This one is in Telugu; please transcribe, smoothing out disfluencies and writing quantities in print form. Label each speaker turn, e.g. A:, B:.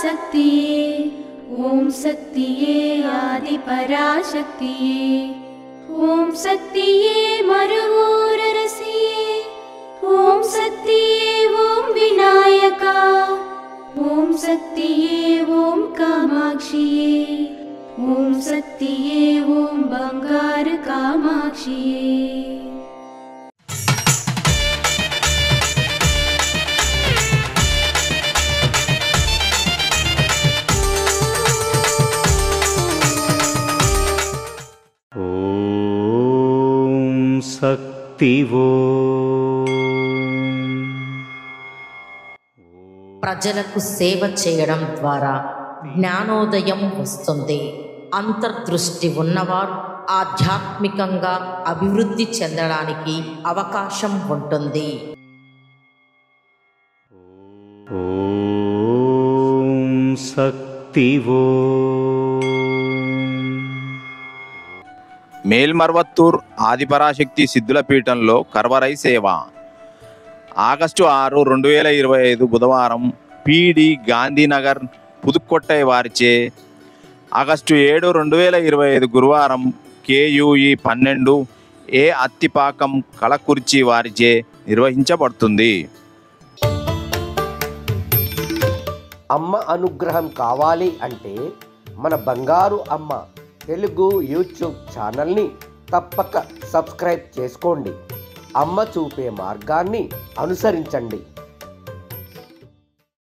A: पराशक्तिये ॐ शक्तिये आदिपराशक्तिये ॐ शक्तिये मरुवोररसिये ॐ शक्तिये ॐ विनायका ॐ शक्तिये ॐ कामाक्षिये ॐ शक्तिये ॐ बंगार कामाक्षिये।
B: శక్తివో
C: ప్రజలకు సేవ చేయడం ద్వారా జ్ఞానోదయం వస్తుంది. అంతర్దృష్టి ఉన్నవారు ఆధ్యాత్మికంగా అభివృద్ధి చెందడానికి అవకాశం ఉంటుంది.
B: ఓం శక్తివో.
D: మేల్మర్వత్తూర్ ఆదిపరాశక్తి సిద్ధుల పీఠంలో కర్వరై సేవ. ఆగస్టు 6, 2025 బుధవారం పీడి గాంధీనగర్ పుదుక్కొట్టై వారిచే, ఆగస్టు 7, 2025 గురువారం KUE 12 ఏ అత్తిపాకం కళకుర్చి వారిచే నిర్వహించబడుతుంది.
E: అమ్మ అనుగ్రహం కావాలి అంటే మన బంగారు అమ్మ తెలుగు యూట్యూబ్ ఛానల్ని తప్పక సబ్స్క్రైబ్ చేసుకోండి. అమ్మ చూపే మార్గాన్ని అనుసరించండి.